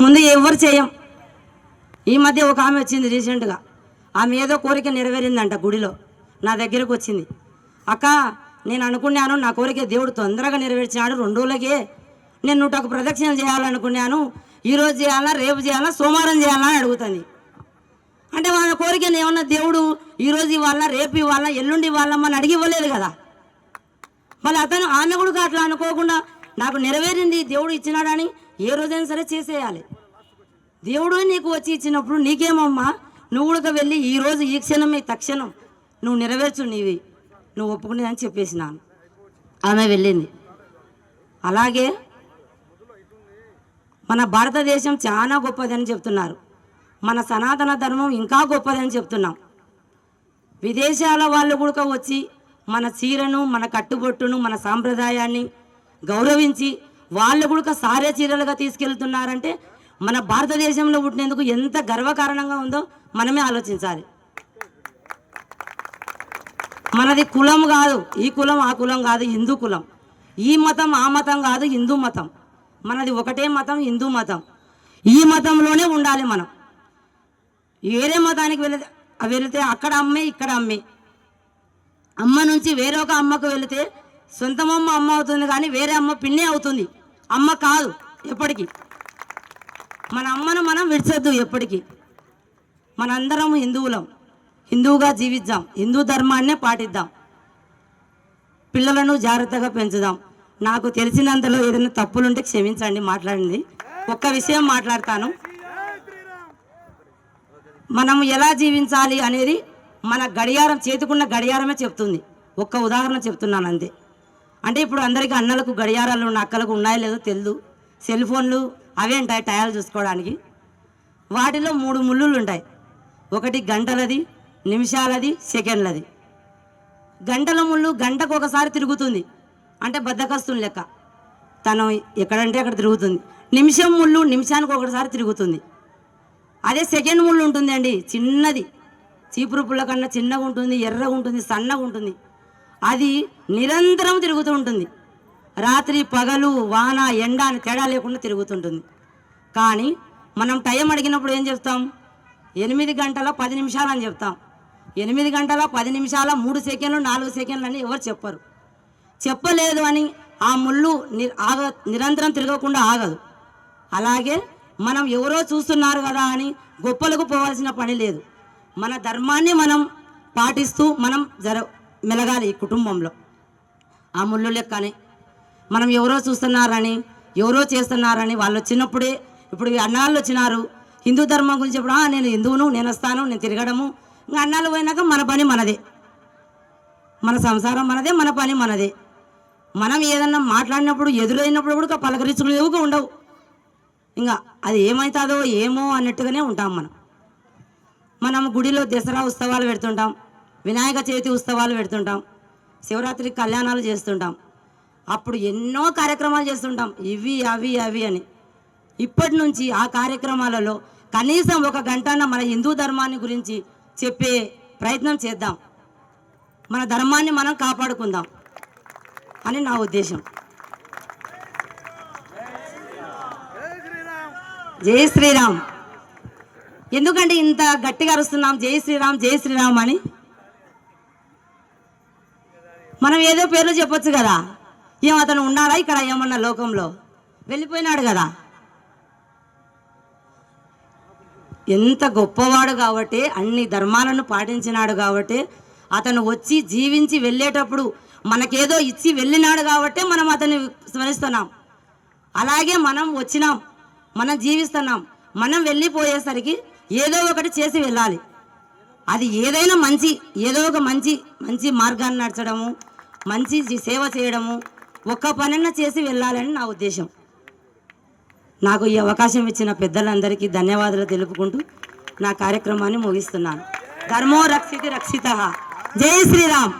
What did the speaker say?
ముందు ఎవరు చేయం. ఈ మధ్య ఒక ఆమె వచ్చింది రీసెంట్గా, ఆమె ఏదో కోరిక నెరవేరిందంట గుడిలో, నా దగ్గరకు వచ్చింది. అక్క నేను అనుకున్నాను నా కోరిక దేవుడు తొందరగా నెరవేర్చినాడు, 2 రోజులకే నేను 101 ప్రదక్షిణలు చేయాలనుకున్నాను, ఈరోజు చేయాలా రేపు చేయాలా సోమవారం చేయాలా అని అడుగుతుంది. అంటే వాళ్ళ కోరికను ఏమన్నా దేవుడు ఈరోజు ఇవ్వాలా రేపు ఇవ్వాలా ఎల్లుండి ఇవ్వాలమ్మని అడిగి ఇవ్వలేదు కదా. మళ్ళీ ఆమె కూడా అట్లా అనుకోకుండా నాకు నెరవేరింది దేవుడు ఇచ్చినాడని ఏ రోజైనా సరే చేసేయాలి. దేవుడు నీకు వచ్చి ఇచ్చినప్పుడు నీకేమమ్మా, నువ్వు కూడా వెళ్ళి ఈరోజు ఈ క్షణమే తక్షణం నువ్వు నెరవేర్చు, నువ్వు ఒప్పుకునేదని చెప్పేసినాను. ఆమె వెళ్ళింది. అలాగే మన భారతదేశం చాలా గొప్పదని చెప్తున్నారు, మన సనాతన ధర్మం ఇంకా గొప్పదని చెప్తున్నాం. విదేశాల వాళ్ళు కూడా వచ్చి మన చీరను మన కట్టుబొట్టును మన సాంప్రదాయాన్ని గౌరవించి వాళ్ళు కూడా సారే చీరలుగా తీసుకెళ్తున్నారంటే మన భారతదేశంలో పుట్టినందుకు ఎంత గర్వకారణంగా ఉందో మనమే ఆలోచించాలి. మనది కులం కాదు, ఈ కులం ఆ కులం కాదు, హిందూ కులం. ఈ మతం ఆ మతం కాదు, హిందూ మతం. మనది ఒకటే మతం, హిందూ మతం. ఈ మతంలోనే ఉండాలి మనం. వేరే మతానికి వెళితే అక్కడ అమ్మే ఇక్కడ అమ్మే. అమ్మ నుంచి వేరొక అమ్మకు వెళితే సొంతమమ్మ అమ్మ అవుతుంది కానీ వేరే అమ్మ పిన్నే అవుతుంది, అమ్మ కాదు ఎప్పటికీ. మన అమ్మను మనం విడిచొద్దు ఎప్పటికీ. మనందరం హిందువులం, హిందువుగా జీవిద్దాం, హిందూ ధర్మాన్నే పాటిద్దాం, పిల్లలను జాగ్రత్తగా పెంచుదాం. నాకు తెలిసినంతలో ఏదైనా తప్పులుంటే క్షమించండి, మాట్లాడింది ఒక్క విషయం మాట్లాడతాను. మనం ఎలా జీవించాలి అనేది మన గడియారం, చేతికున్న గడియారమే చెప్తుంది. ఒక్క ఉదాహరణ చెప్తున్నాను అంతే. అంటే ఇప్పుడు అందరికీ అన్నలకు గడియారాలు ఉన్న అక్కలకు ఉన్నాయో లేదో తెలియదు. సెల్ ఫోన్లు అవే ఉంటాయి టయాలు చూసుకోవడానికి. వాటిలో 3 ముళ్ళులు ఉంటాయి. ఒకటి గంటలది, నిమిషాలది, సెకండ్లది. గంటల ముళ్ళు గంటకు ఒకసారి తిరుగుతుంది, అంటే బద్దకస్తుని లెక్క, తను ఎక్కడంటే అక్కడ తిరుగుతుంది. నిమిషం ముళ్ళు నిమిషానికి ఒకసారి తిరుగుతుంది. అదే సెకండ్ ముళ్ళు ఉంటుంది అండి, చిన్నది, చీపురు పుల్ల కన్నా చిన్నగా ఉంటుంది, ఎర్రగా ఉంటుంది, సన్నగా ఉంటుంది. అది నిరంతరం తిరుగుతూ ఉంటుంది. రాత్రి పగలు వాన ఎండ అని తేడా లేకుండా తిరుగుతుంటుంది. కానీ మనం టైం అడిగినప్పుడు ఏం చెప్తాం? 8 గంటల 10 నిమిషాలు అని చెప్తాం. 8 గంటల 10 నిమిషాల 3 సెకండ్లు 4 సెకండ్లు అని ఎవరు చెప్పరు. చెప్పలేదు అని ఆ ముళ్ళు నిరంతరం తిరగకుండా ఆగదు. అలాగే మనం ఎవరో చూస్తున్నారు కదా అని గొప్పలకు పోవాల్సిన పని లేదు. మన ధర్మాన్ని మనం పాటిస్తూ మనం మెలగాలి ఈ కుటుంబంలో. ఆ ముళ్ళు లెక్కనే మనం ఎవరో చూస్తున్నారని ఎవరో చేస్తున్నారని వాళ్ళు వచ్చినప్పుడే, ఇప్పుడు అన్నాళ్ళు వచ్చినారు హిందూ ధర్మం గురించి చెప్పడం, నేను హిందువును, నేను వస్తాను, నేను తిరగడము. ఇంకా అన్నాళ్ళు పోయినాక మన పని మనదే, మన సంసారం మనదే, మన పని మనదే. మనం ఏదన్నా మాట్లాడినప్పుడు ఎదురైనప్పుడు కూడా పలకరించుకునే ఏవుగా ఉండవు. ఇంకా అది ఏమవుతుందో ఏమో అన్నట్టుగానే ఉంటాం. మనం గుడిలో దసరా ఉత్సవాలు పెడుతుంటాం, వినాయక చవితి ఉత్సవాలు పెడుతుంటాం, శివరాత్రి కళ్యాణాలు చేస్తుంటాం. అప్పుడు ఎన్నో కార్యక్రమాలు చేస్తుంటాం, ఇవి అవి అవి అని. ఇప్పటి నుంచి ఆ కార్యక్రమాలలో కనీసం 1 గంటన మన హిందూ ధర్మాన్ని గురించి చెప్పే ప్రయత్నం చేద్దాం. మన ధర్మాన్ని మనం కాపాడుకుందాం అని నా ఉద్దేశం. జై శ్రీరామ్. ఎందుకంటే ఇంత గట్టిగా అరుస్తున్నాం జై శ్రీరామ్ జై శ్రీరామ్ అని? మనం ఏదో పేర్లు చెప్పొచ్చు కదా. ఏం అతను ఉన్నాడా ఇక్కడ ఏమన్నా లోకంలో? వెళ్ళిపోయినాడు కదా. ఎంత గొప్పవాడు కాబట్టి, అన్ని ధర్మాలను పాటించినాడు కాబట్టి, అతను వచ్చి జీవించి వెళ్ళేటప్పుడు మనకేదో ఇచ్చి వెళ్ళినాడు కాబట్టి మనం అతన్ని స్మరిస్తున్నాం. అలాగే మనం వచ్చినాం, మనం జీవిస్తున్నాం, మనం వెళ్ళిపోయేసరికి ఏదో ఒకటి చేసి వెళ్ళాలి. అది ఏదైనా మంచి, ఏదో ఒక మంచి మార్గాన్ని నడచడము, మంచి సేవ చేయడము, ఒక్క పనన్నా చేసి వెళ్ళాలని నా ఉద్దేశం. నాకు ఈ అవకాశం ఇచ్చిన పెద్దలందరికీ ధన్యవాదాలు తెలుపుకుంటూ నా కార్యక్రమాన్ని ముగిస్తున్నాను. ధర్మో రక్షితి రక్షితః. జై శ్రీరామ్.